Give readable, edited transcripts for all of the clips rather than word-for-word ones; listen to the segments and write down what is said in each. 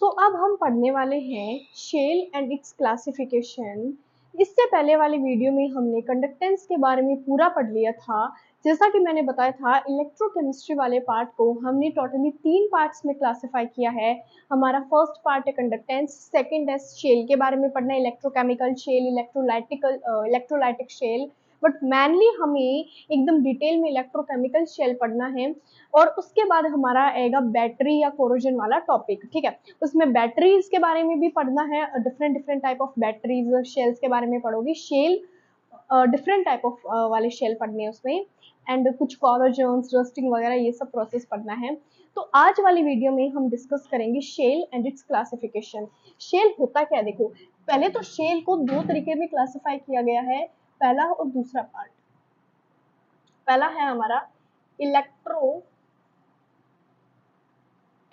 अब हम पढ़ने वाले हैं शेल एंड इट्स क्लासिफिकेशन। इससे पहले वाले वीडियो में हमने कंडक्टेंस के बारे में पूरा पढ़ लिया था। जैसा कि मैंने बताया था, इलेक्ट्रोकेमिस्ट्री वाले पार्ट को हमने टोटली 3 पार्ट्स में क्लासिफाई किया है। हमारा फर्स्ट पार्ट है कंडक्टेंस, सेकंड है शेल के बारे में पढ़ना, electrochemical cell, electrolytic cell. But mainly हमें एकदम डिटेल में इलेक्ट्रोकेमिकल शेल पढ़ना है। और उसके बाद हमारा आएगा बैटरी या कोरोजन वाला टॉपिक, ठीक है। उसमें बैटरीज के बारे में भी पढ़ना है, different different type of batteries, shells के बारे में पढ़ोगे। शेल डिफरेंट टाइप ऑफ वाले शेल पढ़ने हैं उसमें, एंड कुछ कोरोजन्स, रस्टिंग वगैरह ये सब प्रोसेस पढ़ना है। तो आज वाली वीडियो में हम डिस्कस करेंगे cell and its classification. Cell होता क्या है, देखो पहले तो शेल को दो तरीके में क्लासिफाई किया गया है, पहला और दूसरा पार्ट। पहला है हमारा इलेक्ट्रो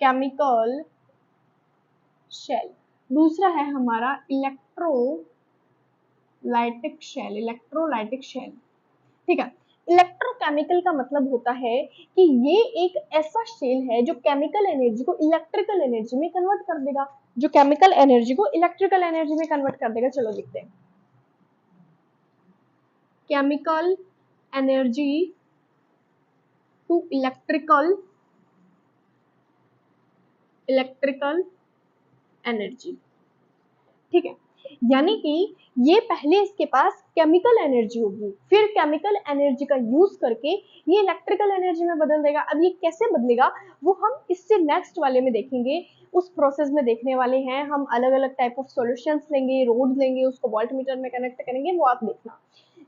केमिकल शेल, दूसरा है हमारा इलेक्ट्रोलाइटिक शेल, ठीक है। इलेक्ट्रोकेमिकल का मतलब होता है कि ये एक ऐसा शेल है जो केमिकल एनर्जी को इलेक्ट्रिकल एनर्जी में कन्वर्ट कर देगा, जो केमिकल एनर्जी को इलेक्ट्रिकल एनर्जी में कन्वर्ट कर देगा। चलो लिखते हैं, chemical energy to electrical energy, ठीक है। यानी कि ये पहले इसके पास केमिकल एनर्जी होगी, फिर केमिकल एनर्जी का यूज करके ये इलेक्ट्रिकल एनर्जी में बदल देगा। अब ये कैसे बदलेगा वो हम इससे नेक्स्ट वाले में देखेंगे, उस प्रोसेस में देखने वाले हैं। हम अलग अलग टाइप ऑफ सॉल्यूशंस लेंगे, रोड लेंगे, उसको वोल्टमीटर में कनेक्ट करेंगे, वो आप देखना,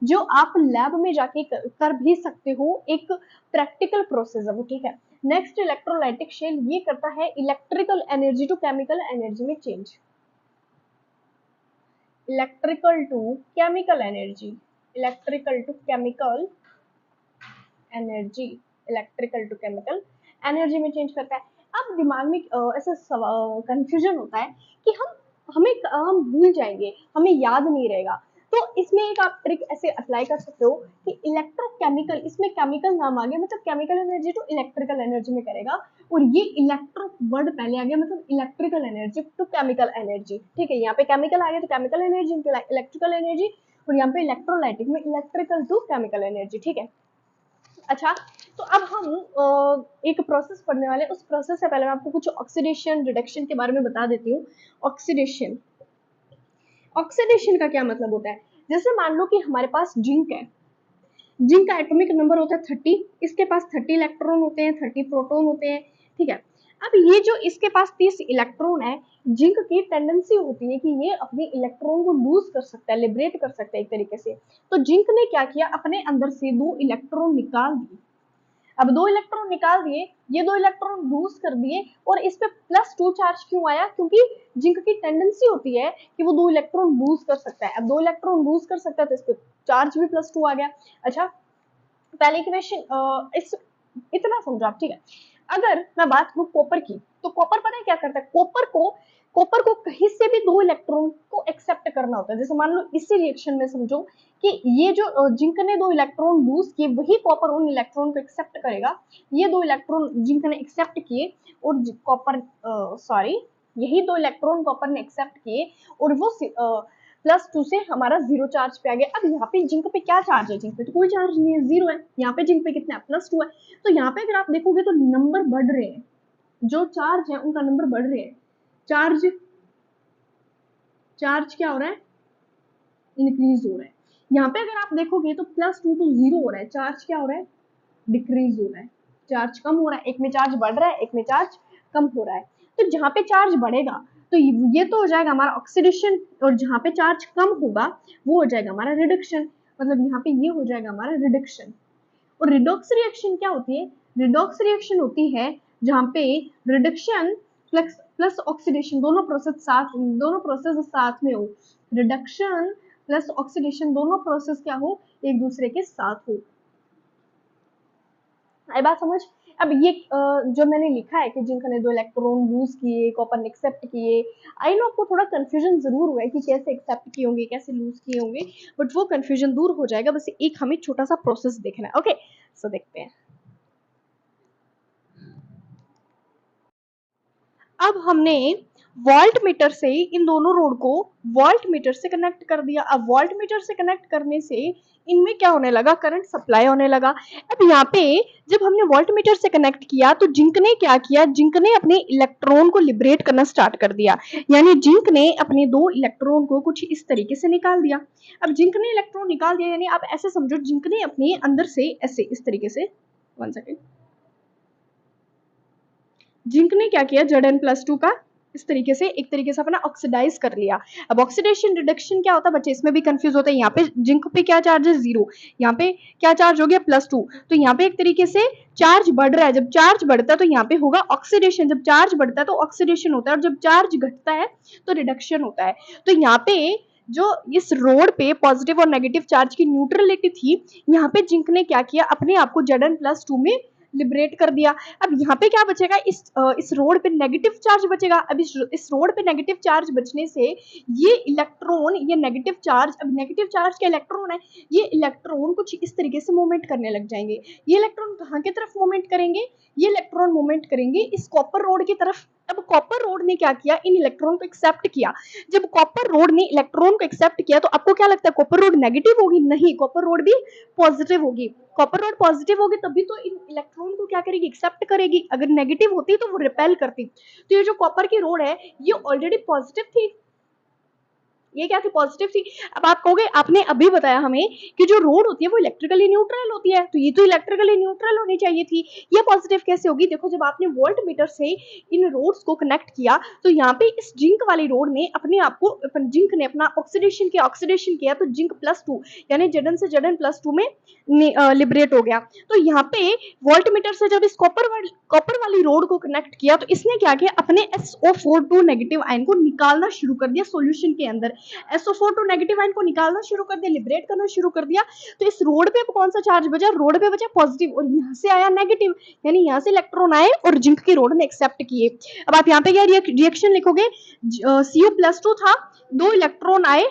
जो आप लैब में जाके कर भी सकते हो, एक प्रैक्टिकल प्रोसेस है वो, ठीक है। नेक्स्ट इलेक्ट्रोलाइटिक शेल, ये करता है electrical energy to chemical energy में change, electrical to chemical energy, electrical to chemical energy, electrical to chemical energy में चेंज करता है। अब दिमाग में ऐसा कंफ्यूजन होता है कि हम भूल जाएंगे, हमें याद नहीं रहेगा। तो इसमें एक आप ट्रिक ऐसे अप्लाई कर सकते हो कि इलेक्ट्रोकेमिकल, इसमें केमिकल नाम आ गया मतलब chemical energy to electrical energy में करेगा, और ये इलेक्ट्रो वर्ड पहले आ गया मतलब electrical energy to chemical energy, ठीक है। यहाँ पे केमिकल आ गया तो chemical energy into electrical energy, और यहाँ पे इलेक्ट्रोलाइटिक में इलेक्ट्रिकल टू केमिकल एनर्जी, ठीक है। अच्छा, तो अब हम एक प्रोसेस पढ़ने वाले, उस प्रोसेस से पहले मैं आपको कुछ ऑक्सीडेशन रिडक्शन के बारे में बता देती हूँ। ऑक्सीडेशन, ऑक्सीडेशन का क्या मतलब होता है, जैसे मान लो कि हमारे पास जिंक है, जिंक का एटॉमिक नंबर होता है 30, इसके पास 30 इलेक्ट्रॉन होते हैं, 30 प्रोटॉन होते हैं, ठीक है। अब ये जो इसके पास 30 इलेक्ट्रॉन है, जिंक की टेंडेंसी होती है कि ये अपने इलेक्ट्रॉन को लूज कर सकता है, लिबरेट कर सकता है एक तरीके से। तो जिंक ने क्या किया, अपने अंदर से 2 इलेक्ट्रॉन निकाल दिए। अब 2 इलेक्ट्रॉन निकाल दिए, ये 2 इलेक्ट्रॉन लूज कर दिए, और इस पे +2 चार्ज क्यों आया, क्योंकि जिंक की टेंडेंसी होती है कि वो 2 इलेक्ट्रॉन लूज कर सकता है। अब 2 इलेक्ट्रॉन लूज कर सकता है तो इस पे चार्ज भी +2 आ गया। अच्छा, पहले इक्वेशन इस इतना समझो आप, ठीक है। अगर मैं बात करूं कॉपर की, तो कॉपर पता है क्या करता है, कॉपर को कहीं से भी 2 इलेक्ट्रॉन को एक्सेप्ट करना होता है। जैसे मान लो इसी रिएक्शन में समझो कि ये जो जिंक ने 2 इलेक्ट्रॉन लूज किए, वही कॉपर उन इलेक्ट्रॉन को एक्सेप्ट करेगा। ये 2 इलेक्ट्रॉन जिंक ने एक्सेप्ट किए, और कॉपर सॉरी यही 2 इलेक्ट्रॉन कॉपर ने एक्सेप्ट किए, और वो +2 से हमारा 0 चार्ज पे आ गया। अब यहाँ पे जिंक पे क्या चार्ज है, जिंक पे तो कोई चार्ज नहीं है, 0 है। यहाँ पे जिंक पे कितना है, +2 है। तो यहाँ पे अगर आप देखोगे तो नंबर बढ़ रहे हैं, जो चार्ज है उनका नंबर बढ़ रहे हैं। चार्ज क्या हो रहा है, इंक्रीज हो रहा है। यहाँ पे अगर आप देखोगे तो +2 तो 0 हो रहा है, चार्ज क्या हो रहा है, डिक्रीज हो रहा है, चार्ज कम हो रहा है। एक में चार्ज बढ़ रहा है, एक में चार्ज कम हो रहा है। तो जहाँ पे चार्ज बढ़ेगा तो ये तो हो जाएगा हमारा ऑक्सीडेशन, और जहाँ पे चार्ज कम होगा वो हो जाएगा हमारा रिडक्शन, मतलब यहाँ पे ये हो जाएगा हमारा रिडक्शन। और रिडॉक्स रिएक्शन क्या होती है, रिडॉक्स रिएक्शन होती है जहाँ पे रिडक्शन प्लस ऑक्सीडेशन दोनों प्रोसेस साथ में हो, रिडक्शन प्लस ऑक्सीडेशन दोनों प्रोसेस क्या हो, एक दूसरे के साथ हो। आई बात समझ। अब ये जो मैंने लिखा है कि जिंक ने 2 इलेक्ट्रॉन लूज किए, कॉपर ने एक्सेप्ट किए, आई नो आपको थोड़ा कंफ्यूजन जरूर हुआ है कि कैसे एक्सेप्ट किए होंगे, कैसे लूज किए होंगे, बट वो कंफ्यूजन दूर हो जाएगा। बस एक हमें छोटा सा प्रोसेस देखना है। ओके, सो देखते हैं। अब हमने वोल्ट मीटर से इन दोनों रोड को वोल्ट मीटर से कनेक्ट कर दिया। अब वोल्ट मीटर से कनेक्ट करने से इनमें क्या होने लगा, करंट सप्लाई होने लगा। अब यहाँ पे जब हमने वोल्ट मीटर से कनेक्ट किया तो जिंक ने क्या किया, जिंक ने अपने इलेक्ट्रॉन को लिबरेट करना स्टार्ट कर दिया, यानी जिंक ने अपने 2 इलेक्ट्रॉन को कुछ इस तरीके से निकाल दिया। अब जिंक ने इलेक्ट्रॉन निकाल दिया, यानी आप ऐसे समझो जिंक ने अपने अंदर से ऐसे इस तरीके से, 1 सेकेंड, जिंक ने क्या किया, Zn+2 का इस तरीके से एक तरीके से अपना ऑक्सीडाइज कर लिया। अब ऑक्सीडेशन रिडक्शन क्या होता है बच्चे, इसमें भी कंफ्यूज होते हैं। यहाँ पे जिंक पे क्या चार्ज है, 0, यहाँ पे क्या चार्ज हो गया, +2, तो यहाँ पे एक तरीके से चार्ज बढ़ रहा है। जब चार्ज बढ़ता है तो यहाँ पे होगा ऑक्सीडेशन, जब चार्ज बढ़ता है तो ऑक्सीडेशन होता है, और जब चार्ज घटता है तो रिडक्शन होता है। तो यहाँ पे जो इस रोड पे पॉजिटिव और नेगेटिव चार्ज की न्यूट्रलिटी थी, यहाँ पे जिंक ने क्या किया, अपने आप को Zn+2 में लिबरेट कर दिया। अब यहाँ पे क्या बचेगा, इस रोड पे नेगेटिव चार्ज बचेगा। अब इस रोड पे नेगेटिव चार्ज बचने से ये इलेक्ट्रॉन, ये नेगेटिव चार्ज, अब नेगेटिव चार्ज के इलेक्ट्रॉन है, ये इलेक्ट्रॉन कुछ इस तरीके से मूवमेंट करने लग जाएंगे। ये इलेक्ट्रॉन कहाँ की तरफ मूवमेंट करेंगे, ये इलेक्ट्रॉन मूवमेंट करेंगे इस कॉपर रोड की तरफ। अब कॉपर रोड ने क्या किया, इन इलेक्ट्रॉन को एक्सेप्ट किया। जब कॉपर रोड ने इलेक्ट्रॉन को एक्सेप्ट किया तो आपको क्या लगता है, कॉपर रोड नेगेटिव होगी? नहीं, कॉपर रोड भी पॉजिटिव होगी। कॉपर रोड पॉजिटिव होगी तभी तो इन इलेक्ट्रॉन को क्या करेगी, एक्सेप्ट करेगी। अगर नेगेटिव होती तो वो रिपेल करती। तो ये जो कॉपर की रोड है ये ऑलरेडी पॉजिटिव थी, ये क्या थी, पॉजिटिव थी। अब आप कहोगे आपने अभी बताया हमें कि जो रोड होती है वो इलेक्ट्रिकली न्यूट्रल होती है, तो ये तो इलेक्ट्रिकली न्यूट्रल होनी चाहिए थी, ये पॉजिटिव कैसे होगी? देखो जब आपने वोल्ट मीटर से इन रोड्स को कनेक्ट किया तो यहाँ पे इस जिंक वाली रोड ने अपने आप को, जिंक ने अपना ऑक्सीडेशन किया तो जिंक +2 यानी Zn से Zn+2 में लिबरेट हो गया। तो यहाँ पे वोल्ट मीटर से जब इस कॉपर वाली रोड को कनेक्ट किया तो इसने क्या किया, अपने SO4 नेगेटिव आयन को निकालना शुरू कर दिया सॉल्यूशन के अंदर। SO4 नेगेटिव आयन को निकालना शुरू कर दिया, लिबरेट करना शुरू कर दिया। तो इस रोड पे कौन सा चार्ज बचा, रोड पे बचा पॉजिटिव, और यहाँ से आया नेगेटिव, यानी यहाँ से इलेक्ट्रॉन आए और जिंक की रोड ने एक्सेप्ट किए। अब आप यहाँ पे क्या रिएक्शन लिखोगे, Cu+2 था, 2 इलेक्ट्रॉन आए।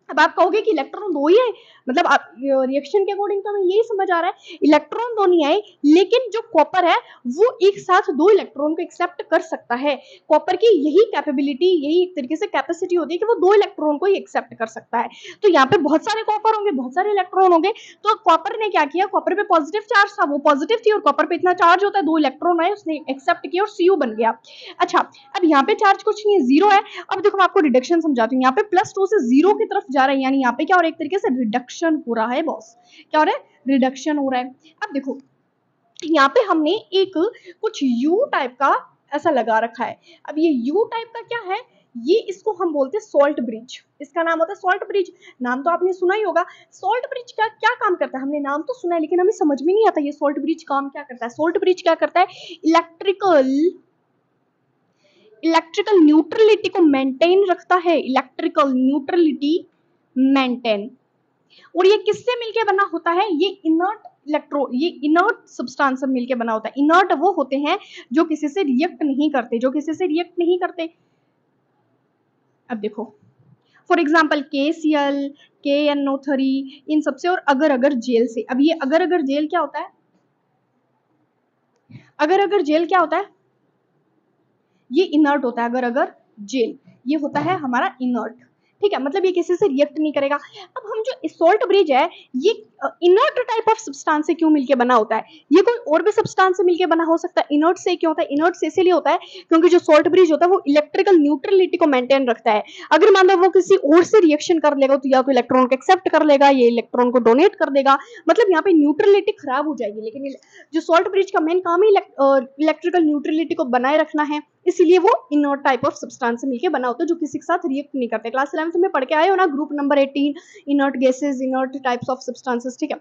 अब आप कहोगे कि इलेक्ट्रॉन 2 ही है, मतलब आप रिएक्शन के अकॉर्डिंग तो हमें यही समझ आ रहा है, इलेक्ट्रॉन 2 नहीं आए, लेकिन जो कॉपर है वो एक साथ 2 इलेक्ट्रॉन को एक्सेप्ट कर सकता है। कॉपर की यही कैपेबिलिटी, यही एक तरीके से कैपेसिटी होती है कि वो 2 इलेक्ट्रॉन को ही एक्सेप्ट कर सकता है। तो यहाँ पे बहुत सारे कॉपर होंगे, बहुत सारे इलेक्ट्रॉन होंगे, तो कॉपर ने क्या किया, कॉपर पे पॉजिटिव चार्ज था, वो पॉजिटिव थी, और कॉपर पे इतना चार्ज होता है, 2 इलेक्ट्रॉन आए, उसने एक्सेप्ट किया और Cu बन गया। अच्छा, अब यहाँ पे चार्ज कुछ नहीं है, 0 है। अब देखो मैं आपको रिडक्शन समझाती हूँ, यहाँ पे +2 से 0 की तरफ जा रहा है, यानी यहाँ पे क्या हो रहा है, एक तरीके से रिडक्शन हो रहा है बॉस, क्या हो रहा है, रिडक्शन हो रहा है। अब देखो यहाँ पे हमने एक कुछ U टाइप का ऐसा लगा रखा है। अब ये U टाइप का क्या है, ये इसको हम बोलते हैं सॉल्ट ब्रिज, इसका नाम होता है सॉल्ट ब्रिज। नाम तो आपने सुना ही होगा। सॉल्ट ब्रिज का क्या काम करता है, हमने नाम तो सुना है लेकिन हमें समझ में नहीं आता ये सॉल्ट ब्रिज काम क्या करता है। सॉल्ट ब्रिज क्या करता है, इलेक्ट्रिकल न्यूट्रलिटी को मेंटेन रखता है, इलेक्ट्रिकल न्यूट्रलिटी मेंटेन। और ये किससे मिलके बना होता है, ये इनर्ट सब्सटेंस से मिलके बना होता है। इनर्ट वो होते हैं जो किसी से रिएक्ट नहीं करते, जो किसी से रिएक्ट नहीं करते। अब देखो फॉर एग्जाम्पल KCl, KNO3, इन सबसे, और अगर अगर जेल से। अब ये अगर अगर जेल क्या होता है, अगर अगर जेल क्या होता है, ये इनर्ट होता है। अगर अगर जेल ये होता है हमारा इनर्ट, ठीक है, मतलब ये किसी से रिएक्ट नहीं करेगा। अब हम जो सॉल्ट ब्रिज है ये इनर्ट टाइप ऑफ सब्सटेंस से क्यों मिलके बना होता है, ये कोई और भी सब्सटेंस से मिलके बना हो सकता है। इनर्ट से क्यों होता है, इनर्ट से इसलिए होता है क्योंकि जो सॉल्ट ब्रिज होता है वो इलेक्ट्रिकल न्यूट्रलिटी को मेंटेन रखता है। अगर मान लो वो किसी और से रिएक्शन कर लेगा तो या तो इलेक्ट्रॉन को एक्सेप्ट कर लेगा, ये इलेक्ट्रॉन को डोनेट कर देगा, मतलब यहाँ पे न्यूट्रलिटी खराब हो जाएगी। लेकिन जो सॉल्ट ब्रिज का मेन काम ही इलेक्ट्रिकल न्यूट्रलिटी को बनाए रखना है, इसीलिए वो इनर्ट टाइप ऑफ सब्सटेंस से मिलके बना होता है जो किसी के साथ रिएक्ट नहीं करते। क्लास 11 में पढ़ के आए हो ना, group number 18, inert gases, inert types of substances, ठीक है।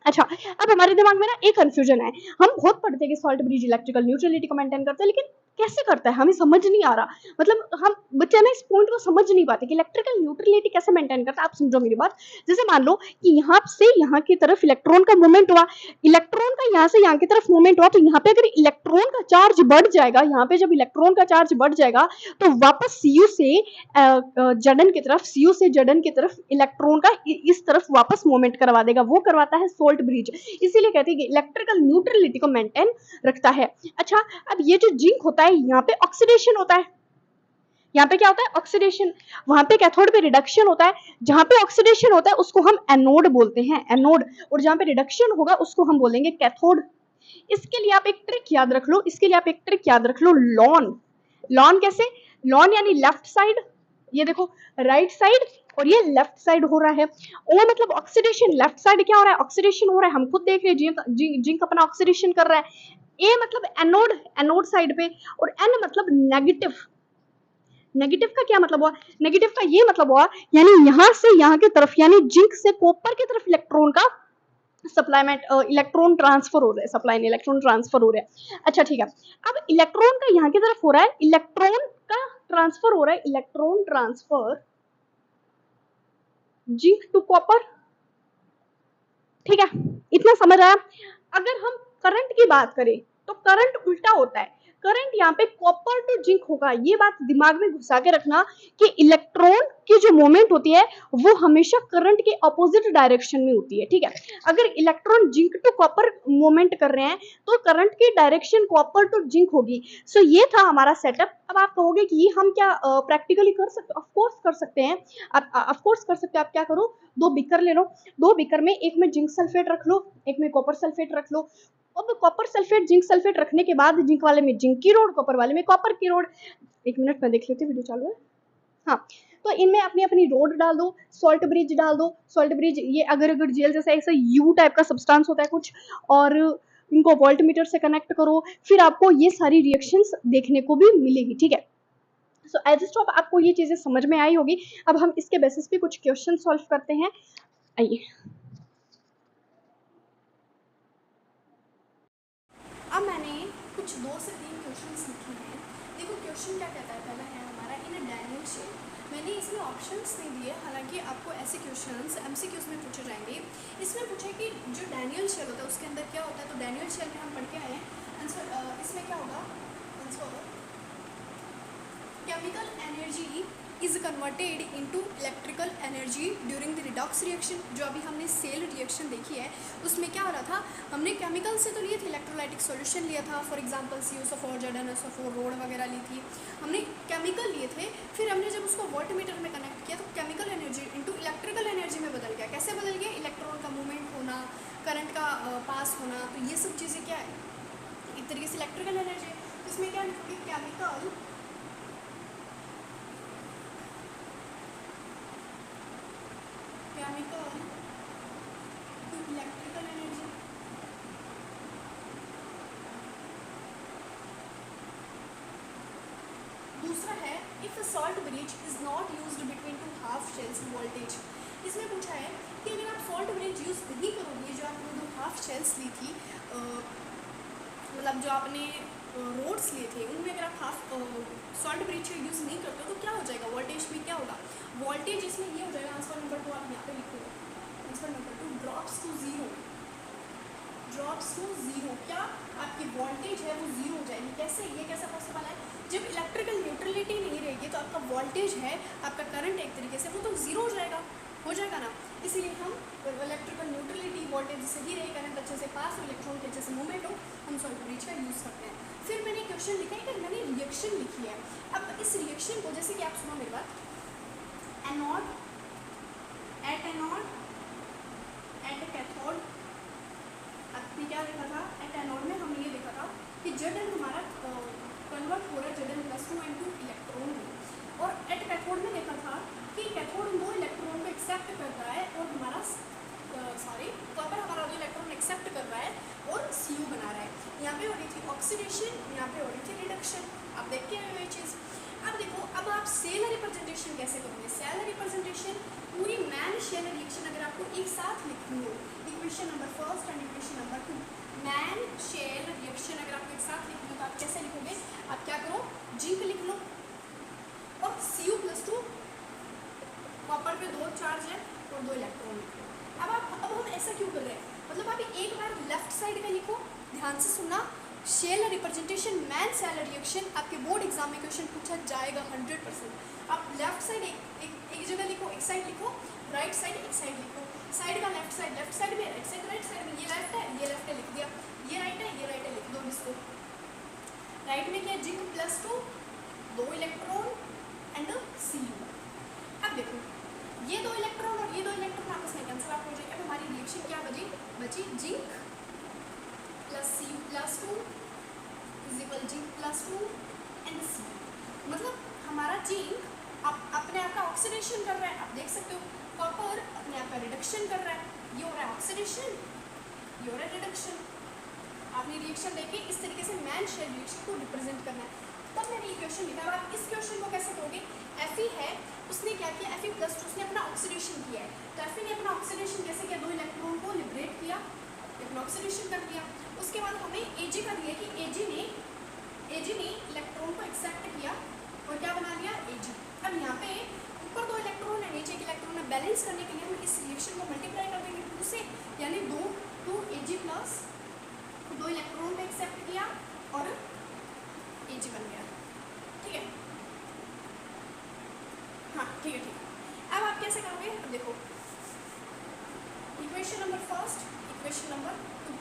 अच्छा, अब हमारे दिमाग में ना एक कंफ्यूजन है, हम बहुत पढ़ते हैं कि सॉल्ट ब्रिज इलेक्ट्रिकल न्यूट्रलिटी को मेंटेन करता है, लेकिन कैसे करता है हमें समझ नहीं आ रहा। मतलब हम बच्चे ना इस पॉइंट को समझ नहीं पाते कि इलेक्ट्रिकल न्यूट्रलिटी कैसे मेंटेन करता है। आप समझो मेरी बात, जैसे मान लो कि यहाँ से यहाँ की तरफ इलेक्ट्रॉन का मूवमेंट हुआ, इलेक्ट्रॉन का यहाँ से यहाँ की तरफ मूवमेंट हुआ, तो यहाँ पे अगर इलेक्ट्रॉन का चार्ज बढ़ जाएगा, यहाँ पे जब इलेक्ट्रॉन का चार्ज बढ़ जाएगा तो वापस Cu से Zn की तरफ इलेक्ट्रॉन का इस तरफ वापस मूवमेंट करवा देगा, वो करवाता है सॉल्ट ब्रिज। इसीलिए कहते हैं कि इलेक्ट्रिकल न्यूट्रलिटी को मेंटेन रखता है। अच्छा, अब ये जो जिंक होता है यहाँ पे ऑक्सीडेशन होता है, यहाँ पे क्या होता है, ऑक्सीडेशन, वहां पे कैथोड पे रिडक्शन होता है, जहां पे ऑक्सीडेशन होता है उसको हम एनोड बोलते हैं, एनोड, और जहां पे रिडक्शन होगा उसको हम बोलेंगे कैथोड। इसके लिए आप एक ट्रिक याद रख लो, इसके लिए आप एक ट्रिक याद रख लो, लॉन। लॉन कैसे, लॉन यानी लेफ्ट साइड, ये देखो राइट साइड और ये लेफ्ट साइड हो रहा है, ओ मतलब ऑक्सीडेशन लेफ्ट साइड क्या हो रहा है, ऑक्सीडेशन हो रहा है, हम खुद देख रहे हैं जिंक अपना ऑक्सीडेशन कर रहा है। ए मतलब एनोड, एनोड साइड पे, और एन मतलब नेगेटिव, नेगेटिव का क्या मतलब हुआ, नेगेटिव का ये मतलब हुआ यानी यहां से यहां की तरफ, यानी जिंक से कॉपर की तरफ इलेक्ट्रॉन का सप्लाईमेंट, इलेक्ट्रॉन ट्रांसफर हो रहा है, सप्लाई नहीं इलेक्ट्रॉन ट्रांसफर हो रहा है। अच्छा ठीक है, अब इलेक्ट्रॉन का यहाँ की तरफ हो रहा है, इलेक्ट्रॉन का ट्रांसफर हो रहा है, electron transfer zinc to copper, ठीक है, इतना समझ आया। अगर हम करंट की बात करें तो करंट उल्टा होता है, करंट यहाँ पे कॉपर टू जिंक होगा, ये बात दिमाग में घुसा के रखना कि इलेक्ट्रॉन की जो मूवमेंट होती है वो हमेशा करंट के अपोजिट डायरेक्शन में होती है, ठीक है। अगर electron zinc to copper movement कर रहे हैं तो करंट की डायरेक्शन कॉपर टू जिंक होगी। सो ये था हमारा सेटअप। अब आप कहोगे कि ये हम क्या प्रैक्टिकली कर सकते, ऑफ कोर्स कर सकते हैं, आप ऑफ कोर्स कर सकते हो। आप क्या करो, दो बीकर ले लो, दो बीकर में एक में जिंक सल्फेट रख लो, एक में कॉपर सल्फेट रख लो। अब कॉपर सल्फेट जिंक सल्फेट रखने के बाद जिंक वाले में जिंक की रोड, कॉपर वाले में कॉपर की रोड, एक मिनट में देख लेते, वीडियो चालू है, हाँ। तो इनमें अपनी अपनी रोड डाल दो, सॉल्ट ब्रिज डाल दो, सॉल्ट ब्रिज ये अगर अगर जेल जैसा ऐसा यू टाइप का सब्सटेंस होता है कुछ, और इनको वोल्टमीटर से कनेक्ट करो, फिर आपको ये सारी रिएक्शंस देखने को भी मिलेगी, ठीक है। सो एज स्टॉप आपको ये चीजें समझ में आई होगी। अब हम इसके बेसिस पे कुछ क्वेश्चन सॉल्व करते हैं, आइए। अब मैंने कुछ 2 से 3 क्वेश्चंस लिखे हैं। देखो क्वेश्चन क्या कहता है, पहला है हमारा इन अ डैनियल शेल। मैंने इसमें ऑप्शंस नहीं दिए, हालांकि आपको ऐसे क्वेश्चंस एमसीक्यूज में पूछे जाएंगे। इसमें पूछे कि जो डैनियल शेल होता है उसके अंदर क्या होता है, तो डैनियल शेल में हम पढ़ के आए हैं आंसर। इसमें क्या होगा answer, chemical energy is converted into electrical energy during the redox reaction। जो अभी हमने सेल रिएक्शन देखी है उसमें क्या हो रहा था, हमने केमिकल से तो लिए थे, इलेक्ट्रोलाइटिक सॉल्यूशन लिया था, for example CuSO4 ZnSO4 road वगैरह ली थी, हमने केमिकल लिए थे। फिर हमने जब उसको वोल्टमीटर में कनेक्ट किया तो chemical energy into electrical energy में बदल गया। कैसे बदल गया, इलेक्ट्रॉन का मूवमेंट होना, करंट का पास होना, तो ये सब चीज़ें क्या है, एक तरीके से इलेक्ट्रिकल एनर्जी। इसमें क्या लिखोगे, केमिकल टू इलेक्ट्रिकल एनर्जी। दूसरा है if a salt bridge is not used between two half cells voltage. इसमें पूछा है कि अगर आप सॉल्ट ब्रिज यूज नहीं करोगे, जो आपने दो हाफ शेल्स ली थी, मतलब जो आपने रोड्स लिए थे उनमें अगर आप हाफ सॉल्ट ब्रिज यूज़ नहीं करते तो क्या हो जाएगा, वोल्टेज में क्या होगा, वोल्टेज इसमें ये हो जाएगा, आंसर नंबर 2 आप यहाँ पे लिखो, answer number 2 drops to zero, drops to zero. क्या आपकी वोल्टेज है वो जीरो हो जाएगी। कैसे, ये कैसा पॉसिबल है, जब इलेक्ट्रिकल न्यूट्रलिटी नहीं रहेगी तो आपका वोल्टेज है, आपका करंट एक तरीके से वो तो जीरो हो जाएगा ना। इसीलिए हम इलेक्ट्रिकल न्यूट्रलिटी, वोल्टेज सही रहे, करंट अच्छे से पास हो, इलेक्ट्रॉन के अच्छे से मूवमेंट हो, हम सॉल्ट ब्रिज का यूज़ करते हैं। फिर मैंने क्वेश्चन लिखा है कि मैंने रिएक्शन लिखी है। अब इस रिएक्शन को, जैसे कि आप सुनो मेरी बात, एनोड एट कैथोड, आपने क्या लिखा था, एट एनोड में हमने ये लिखा था कि Zn हमारा कन्वर्ट हो रहा है Zn+2 इनटू इलेक्ट्रॉन में, और एट कैथोड में देखा था कि कैथोड 2 इलेक्ट्रॉन को एक्सेप्ट कर रहा है और हमारा कॉपर हमारा 2 इलेक्ट्रॉन एक्सेप्ट कर रहा है और Cu बना रहा है। यहाँ पे हो रही थी ऑक्सीडेशन, यहाँ पे हो रही थी रिडक्शन, आप देख के आए ये चीज़। अब देखो, अब आप सेल रिप्रेजेंटेशन कैसे करोगे, सेल रिप्रेजेंटेशन पूरी मैन शेल रिएक्शन अगर आपको एक साथ लिखनी हो, equation number 1 and equation number 2, man cell reaction अगर आपको एक साथ लिखनी हो तो आप कैसे लिखोगे, आप क्या करो, जिंक लिख लो और Cu+2, कॉपर पे 2 चार्ज है और 2 इलेक्ट्रॉन लिख लो। अब हम ऐसा क्यों कर रहे हैं, मतलब आप एक बार लेफ्ट साइड का लिखो, ध्यान से सुनना, शेल रिप्रेजेंटेशन मैन सेल रिएक्शन आपके बोर्ड एग्जाम में क्वेश्चन पूछा जाएगा 100%। आप लेफ्ट साइड एक जगह लिखो, एक साइड लिखो, राइट साइड एक साइड लिखो, साइड का लेफ्ट साइड में, राइट साइड में, ये लेफ्ट है लिख दिया, ये राइट है लिख दो इसको। राइट में क्या है, जिंक +2 2 इलेक्ट्रॉन, जिंक अपने आप का ऑक्सीडेशन कर रहा है, आप देख सकते हो। कॉपर अपने आप का रिडक्शन कर रहा है, ये हो रहा है ऑक्सीडेशन, ये हो रहा है रिडक्शन। आपने रिएक्शन देखे इस तरीके से मैन शेल रिएक्शन को रिप्रेजेंट करना है, तब मैंने ये क्वेश्चन लिखा। अब आप इस क्वेश्चन को कैसे करोगे, Fe है, उसने क्या किया, Fe+2 उसने अपना ऑक्सीडेशन किया है, तो Fe ने अपना ऑक्सीडेशन कैसे किया, 2 इलेक्ट्रॉन को लिबरेट किया, अपना ऑक्सीडेशन कर दिया। उसके बाद हमें Ag का दिया कि Ag ने इलेक्ट्रॉन को एक्सेप्ट किया और क्या बना लिया, Ag। अब यहाँ पे ऊपर 2 इलेक्ट्रॉन है, नीचे एक इलेक्ट्रॉन है, बैलेंस करने के लिए हम इस रिएक्शन को मल्टीप्लाई कर देंगे 2 से, यानी 2 Ag+ 2 इलेक्ट्रॉन को एक्सेप्ट किया और Ag बन गया, ठीक है। हाँ ठीक है। अब आप कैसे करोगे, अब देखो equation number first, equation number 2,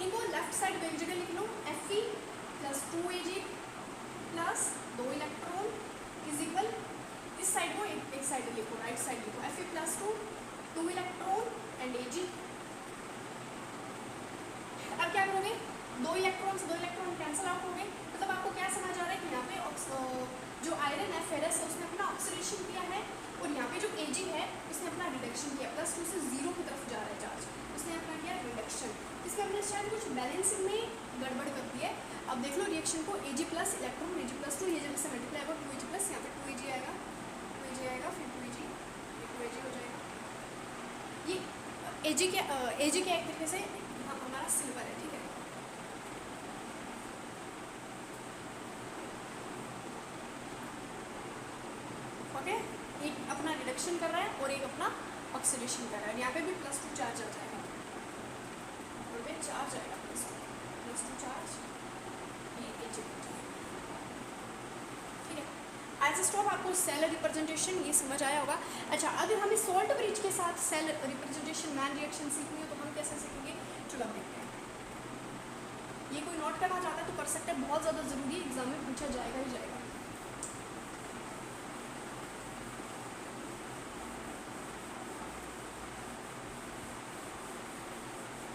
इनको लेफ्ट साइड पे एक जगह लिख लो, Fe+2Ag plus 2 electron is equal, इस साइड को एक साइड लिखो, राइट साइड लिखो, Fe+2 2 इलेक्ट्रॉन एंड Ag। अब क्या करोगे, 2 इलेक्ट्रॉन से 2 इलेक्ट्रॉन कैंसिल आउट हो गए, मतलब आपको क्या समझ आ रहा है कि यहाँ पे जो आयरन है, फेरस है, उसने अपना ऑक्सीडेशन किया है, और यहाँ पे जो Ag है उसने अपना रिडक्शन किया, +2 से 0 की तरफ जा रहा है चार्ज, उसने अपना किया रिडक्शन। इसमें हमने शायद कुछ बैलेंसिंग में गड़बड़ कर दी है। अब देख लो रिएक्शन को, Ag+ इलेक्ट्रॉन Ag+2, ये जब इससे मल्टीप्लाई होगा 2Ag+, यहाँ पे 2Ag आएगा, 2Ag आएगा, फिर 2Ag, 2Ag हो जाएगा। ये Ag क्या एक तरीके से हमारा सिल्वर है, ठीक है। ओके, एक अपना रिडक्शन कर रहा है और एक अपना ऑक्सीडेशन कर रहा है, यहाँ पे भी +2 चार्ज आ जाएगा, और पे चार्ज आएगा +2 चार्ज, ये Ag हो जाएगा, ठीक है। एज अ स्टॉप आपको सेल रिप्रेजेंटेशन ये समझ आया होगा। अच्छा, अगर हमें सॉल्ट ब्रिज के साथ सेल रिप्रेजेंटेशन मैन रिएक्शन सीखनी हो तो हम कैसे सीखेंगे, चलो देखते हैं। ये कोई नोट करना चाहता है तो कर सकते हैं, बहुत ज़्यादा ज़रूरी, एग्जाम में पूछा जाएगा ही जाएगा।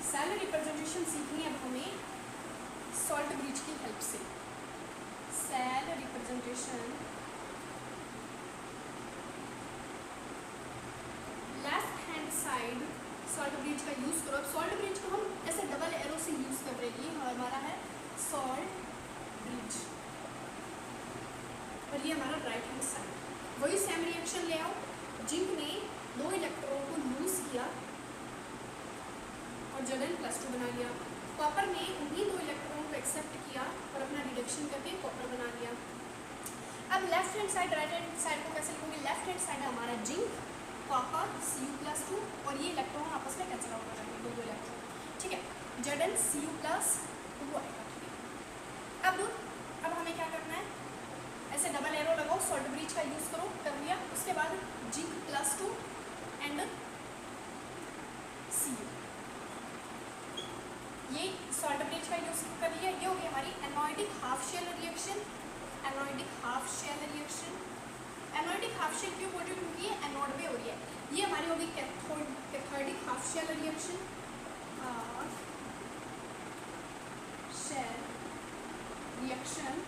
सेल रिप्रेजेंटेशन सीखनी है अब हमें सॉल्ट ब्रिज की हेल्प से। Cell representation left hand side salt bridge का यूज़ करो। अब सॉल्ट ब्रिज को हम ऐसे डबल एरो से यूज़ कर रहे हैं, ये हमारा है सॉल्ट ब्रिज और ये हमारा राइट हैंड साइड। वही सेम रिएक्शन ले आओ, जिंक ने 2 इलेक्ट्रॉन को लूज किया और Zn+2 बना लिया, कॉपर ने उन्हीं 2 इलेक्ट्रॉन को एक्सेप्ट किया और अपना रिडक्शन करके कॉपर बना लिया। अब left hand side right hand side को कैसे लिखोगे, लेफ्ट हैंड साइड है हमारा जिंक, कॉपर, Cu+2 और ये इलेक्ट्रॉन आपस में कैंसिल आउट हो जाएंगे, 2 इलेक्ट्रॉन, ठीक है। Zn Cu+2 आएगा, ठीक है। अब हमें क्या करना है, ऐसे डबल एरो लगाओ, सॉल्ट ब्रिज का यूज़ करो, कर लिया। उसके बाद Zn+2 एंड Cu, ये सॉल्ट ब्रिज का यूज कर लिया। ये हो गई हमारी anodic half cell reaction. Anodic half cell reaction, anodic half cell क्यों बोल रही हूँ, क्योंकि ये एनोड में हो रही है। ये हमारी होगी cathodic half cell reaction, half cell reaction,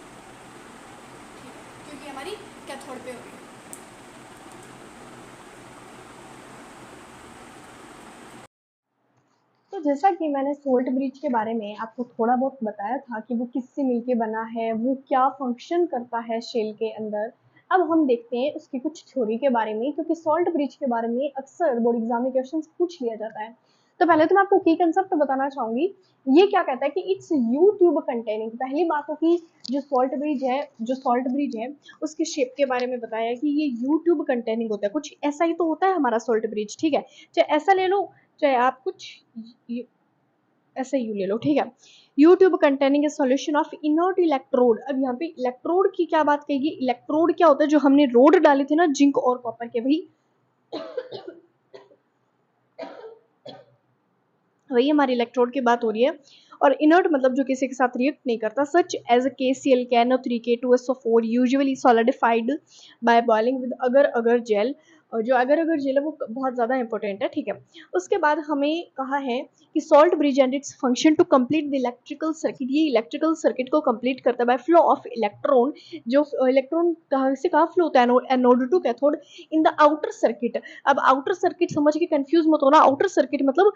ठीक है, क्योंकि हमारी कैथोड पे हो रही है। तो जैसा कि मैंने सॉल्ट ब्रिज के बारे में आपको थोड़ा बहुत बताया था कि वो किससे मिलके बना है, वो क्या फंक्शन करता है शेल के अंदर। अब हम देखते हैं उसकी कुछ थ्योरी के बारे में, क्योंकि सॉल्ट ब्रिज के बारे में अक्सर बोर्ड एग्जाम में क्वेश्चंस पूछ लिया जाता है। तो पहले तो मैं आपको की कंसेप्ट बताना चाहूंगी। ये क्या कहता है कि इट्स यू ट्यूब कंटेनिंग, पहली बात हो कि जो सॉल्ट ब्रिज है उसके शेप के बारे में बताया कि ये यू ट्यूब कंटेनिंग होता है, कुछ ऐसा ही तो होता है हमारा सॉल्ट ब्रिज, ठीक है। चाहे ऐसा ले लो, चाहे आप कुछ ऐसे यू ले लो, ठीक है। You tube containing A solution of inert electrode. अब यहाँ पे इलेक्ट्रोड की क्या बात कही, इलेक्ट्रोड क्या होता है, जो हमने रोड डाले थे ना जिंक और कॉपर के, वही हमारी इलेक्ट्रोड की बात हो रही है। और इनर्ट मतलब जो किसी के साथ रिएक्ट नहीं करता, such as KCl, KNO3, K2SO4 usually solidified by boiling with agar gel और जो अगर अगर जेल है वो बहुत ज़्यादा इंपॉर्टेंट है, ठीक है। उसके बाद हमें कहा है कि salt bridge and its function to complete the electrical circuit, ये इलेक्ट्रिकल सर्किट को कंप्लीट करता है बाय फ्लो ऑफ इलेक्ट्रॉन, जो इलेक्ट्रॉन कहाँ से कहाँ फ्लो होता है, anode to cathode in the outer circuit. अब आउटर सर्किट समझ के कंफ्यूज मत होना, आउटर सर्किट मतलब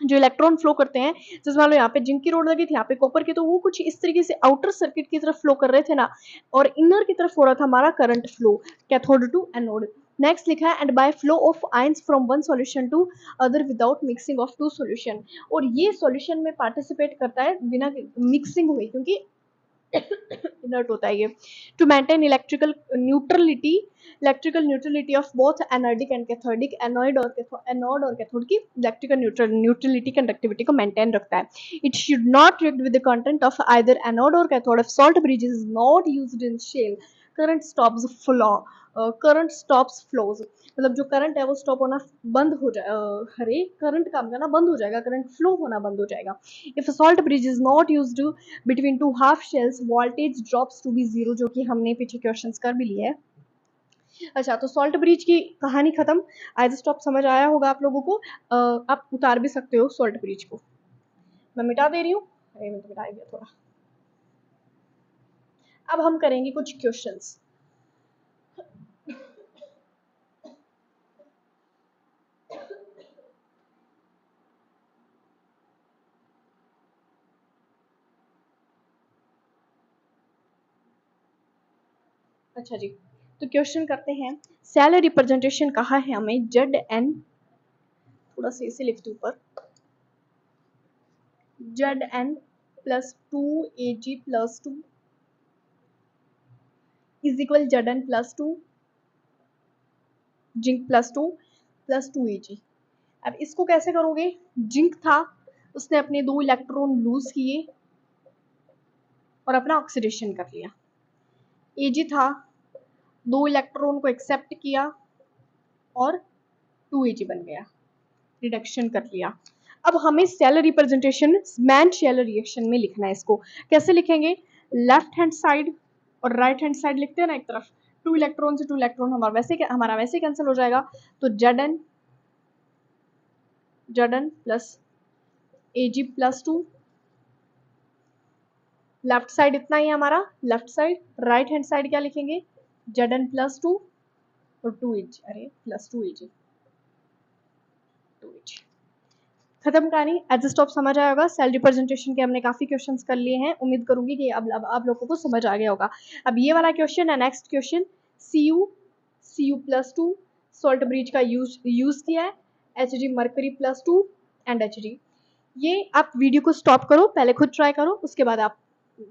जो इलेक्ट्रॉन फ्लो करते हैं, जैसे मान लो यहाँ पे जिंक की रोड लगी थी, यहाँ पे कॉपर की, तो वो कुछ इस तरीके से आउटर सर्किट की तरफ फ्लो कर रहे थे ना, और इनर की तरफ हो रहा था हमारा current flow cathode to anode. Next लिखा है and by flow of ions from one solution to other without mixing of two solution, और ये सॉल्यूशन में पार्टिसिपेट करता है बिना मिक्सिंग हुई, क्योंकि इनर्ट होता है ये। To maintain electrical neutrality of both anodic and cathodic, anode और कैथोड की इलेक्ट्रिकल न्यूट्रलिटी कंडक्टिविटी को मेंटेन रखता है। It should not react with the content of either anode और cathode of salt bridge is not used in cell, current stops flows, मतलब जो current है वो स्टॉप होना बंद हो जाए, हरे करंट काम करना बंद हो जाएगा, करंट फ्लो होना बंद हो जाएगा। If salt bridge is not used between two half cells voltage drops to be zero, जो कि हमने पीछे क्वेश्चंस कर भी लिए है। अच्छा, तो सॉल्ट ब्रिज की कहानी खत्म, आज स्टॉप समझ आया होगा आप लोगों को। आप उतार भी सकते हो सॉल्ट ब्रिज को, मैं मिटा दे रही हूँ, मैं तो मिटा दिया थोड़ा। अब हम करेंगे कुछ क्वेश्चंस। अच्छा जी, तो क्वेश्चन करते हैं। सेल रिप्रेजेंटेशन कहा है हमें जेड एन, थोड़ा सा इसे लिखते ऊपर, Z N plus 2 AG plus 2 is equal Z N plus 2 zinc plus 2 AG। अब इसको कैसे करोगे, जिंक था उसने अपने 2 इलेक्ट्रॉन लूज किए और अपना ऑक्सीडेशन कर लिया, AG था 2 इलेक्ट्रॉन को एक्सेप्ट किया और 2 AG बन गया, रिडक्शन कर लिया। अब हमें सेल रिप्रेजेंटेशन मैन शेल रिएक्शन में लिखना है। इसको कैसे लिखेंगे, लेफ्ट हैंड साइड और राइट हैंड साइड लिखते हैं ना, एक तरफ 2 इलेक्ट्रॉन से 2 इलेक्ट्रॉन हमारा वैसे कैंसिल हो जाएगा, तो Z N plus AG plus 2, left side इतना ही हमारा left side, right hand side क्या लिखेंगे, जेड एन प्लस 2 और 2AG, अरे प्लस 2AG, खत्म कहानी। एज स्टॉप समझ आया होगा। सेल रिप्रेजेंटेशन के हमने काफी क्वेश्चंस कर लिए हैं, उम्मीद करूंगी कि अब आप लोगों को समझ आ गया होगा। अब ये वाला क्वेश्चन है, next question, Cu plus 2 salt bridge का यूज किया है, Hg mercury plus 2 and Hg। ये आप वीडियो को स्टॉप करो, पहले खुद ट्राई करो, उसके बाद आप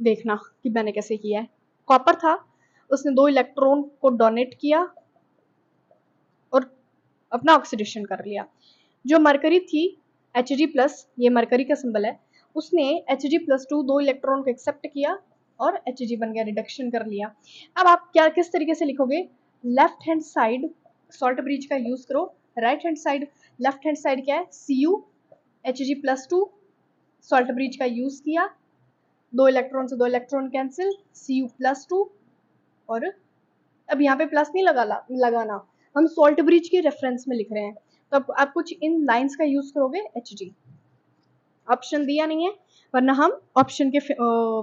देखना कि मैंने कैसे किया है। कॉपर था, उसने 2 इलेक्ट्रॉन को डोनेट किया और अपना ऑक्सीडेशन कर लिया। जो मरकरी थी Hg प्लस, ये मरकरी का सिंबल है, उसने Hg प्लस 2 इलेक्ट्रॉन को एक्सेप्ट किया और Hg बन गया, रिडक्शन कर लिया। अब आप क्या किस तरीके से लिखोगे, left hand side salt bridge का यूज करो, right hand side, left hand side क्या है Cu Hg plus 2 salt bridge का यूज किया, 2 इलेक्ट्रॉन से 2 इलेक्ट्रॉन कैंसिल, Cu प्लस 2, और अब यहाँ पे प्लस नहीं लगाना, हम सॉल्ट ब्रिज के रेफरेंस में लिख रहे हैं, तो आप कुछ इन लाइंस का यूज करोगे, Hg। ऑप्शन दिया नहीं है, वरना हम ऑप्शन के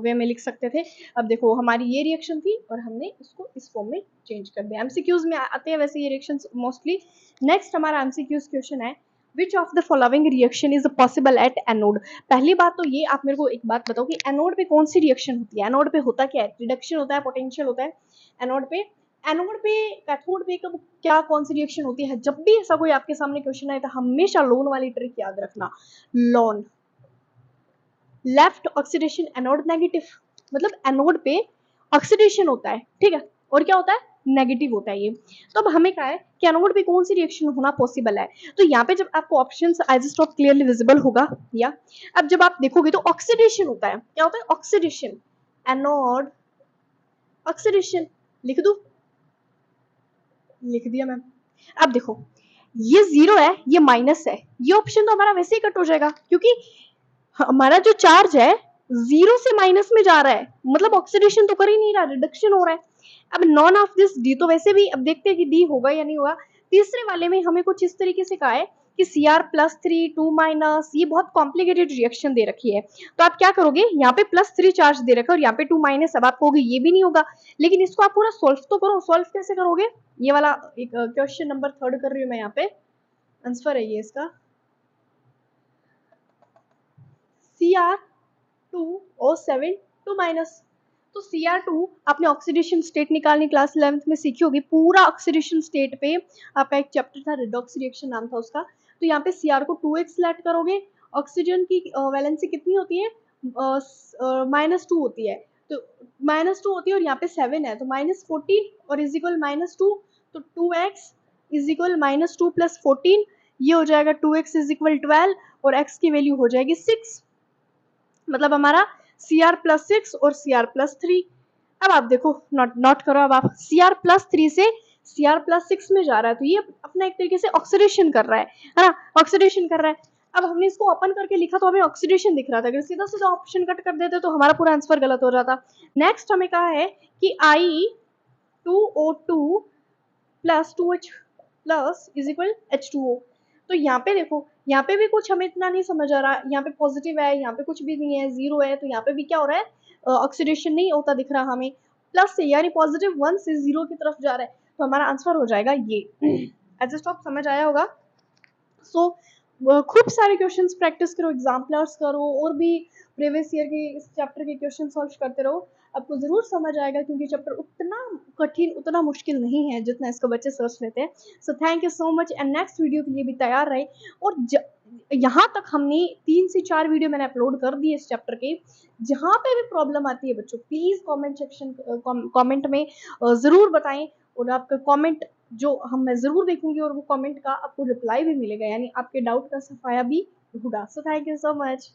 वे में लिख सकते थे। अब देखो हमारी ये रिएक्शन थी और हमने इसको इस फॉर्म में चेंज कर दिया। एमसीक्यूज में आते हैं वैसे ये रिएक्शंस मोस्टली। नेक्स्ट हमारा एमसीक्यूज क्वेश्चन है, which of the following reaction is possible at anode. पहली बात तो ये, आप मेरे को एक बात बताओ कि एनोड पे कौन सी रिएक्शन होती है, एनोड पे होता क्या है, रिडक्शन होता है, पोटेंशियल होता है एनोड पे कैथोड पे कब क्या कौन सी रिएक्शन होती है। जब भी ऐसा कोई आपके सामने क्वेश्चन आए तो हमेशा लोन वाली ट्रिक याद रखना, loan, left oxidation anode negative, मतलब एनोड पे ऑक्सीडेशन होता है, ठीक है, और क्या होता है नेगेटिव होता है ये। तो अब हमें क्या है कि एनोड पे कौन सी रिएक्शन होना पॉसिबल है, तो यहाँ पे जब आपको options as stop clearly visible होगा, या अब जब आप देखोगे तो ऑक्सीडेशन होता है, क्या होता है ऑक्सीडेशन, एनोड ऑक्सीडेशन, लिख दूं, लिख दिया मैम। अब देखो ये 0 है, ये माइनस है, ये ऑप्शन तो हमारा वैसे ही कट हो जाएगा, क्योंकि हमारा जो चार्ज है जीरो से माइनस में जा रहा है, मतलब ऑक्सीडेशन तो कर ही नहीं रहा, रिडक्शन हो रहा है। अब नॉन ऑफ दिस डी, तो वैसे भी अब देखते हैं कि डी होगा या नहीं होगा। तीसरे वाले में हमें कुछ इस तरीके से कहा है कि Cr+3 2 माइनस, ये बहुत कॉम्प्लिकेटेड रिएक्शन दे रखी है, तो आप क्या करोगे, यहाँ पे +3 चार्ज दे रखा है और यहाँ पे 2 माइनस, अब आप कहोगे ये भी नहीं होगा, लेकिन इसको आप पूरा सोल्व तो करो। सोल्व कैसे करोगे, ये वाला एक क्वेश्चन नंबर 3 कर रही हूँ मैं, यहाँ पे आंसर है ये इसका Cr2O7 2 माइनस। तो Cr2 आपने ऑक्सीडेशन स्टेट निकालनी क्लास 11th में सीखी होगी, पूरा ऑक्सीडेशन स्टेट पे आपका एक चैप्टर था, रिडॉक्स रिएक्शन नाम था उसका। तो यहाँ पे Cr को 2x ऐड करोगे, ऑक्सीजन की वैलेंसी कितनी होती है, -2 होती है, तो -2 होती है और यहाँ पे 7 है, तो -14 और इज इक्वल -2, तो 2x इज इक्वल -2 + 14, ये हो जाएगा 2x इज इक्वल 12 और x की वैल्यू हो जाएगी 6, मतलब हमारा Cr+6 और Cr+3। अब आप देखो, नोट करो, अब आप Cr+3 से Cr+6 में जा रहा है, तो ये अपना एक तरीके से ऑक्सीडेशन कर रहा है ना, ऑक्सीडेशन कर रहा है। अब हमने इसको ओपन करके लिखा तो हमें ऑक्सीडेशन दिख रहा था, अगर सीधा सीधा ऑप्शन कट कर देते तो हमारा पूरा आंसर गलत हो जाता। नेक्स्ट हमें कहा है कि I2O2 plus 2H plus is equal H2O। तो यहाँ पे देखो, यहाँ पे भी कुछ हमें इतना नहीं समझ आ रहा, यहाँ पे पॉजिटिव है, यहाँ पे कुछ भी नहीं है, जीरो है, तो यहाँ पे भी क्या हो रहा है, ऑक्सीडेशन नहीं होता दिख रहा हमें, प्लस से, यानी पॉजिटिव 1 से 0 की तरफ जा रहा है, तो हमारा आंसर हो जाएगा ये। एज स्टॉप समझ आया होगा। सो खूब सारे क्वेश्चंस प्रैक्टिस करो, एग्जाम्पलर्स करो, और भी प्रीवियस ईयर के इस चैप्टर के क्वेश्चन सॉल्व करते रहो, आपको जरूर समझ आएगा, क्योंकि चैप्टर उतना कठिन, उतना मुश्किल नहीं है जितना इसको बच्चे सोच लेते हैं। So thank you so much, and next video के लिए भी तैयार रहे। और यहाँ तक हमने 3 से 4 वीडियो मैंने अपलोड कर दिए इस चैप्टर के, जहाँ पे भी प्रॉब्लम आती है बच्चों, प्लीज कमेंट सेक्शन, कमेंट में जरूर बताएं, और आपका कमेंट जो मैं जरूर देखूंगी, और वो कमेंट का आपको रिप्लाई भी मिलेगा, यानी आपके डाउट का सफाया भी होगा। So thank you so much.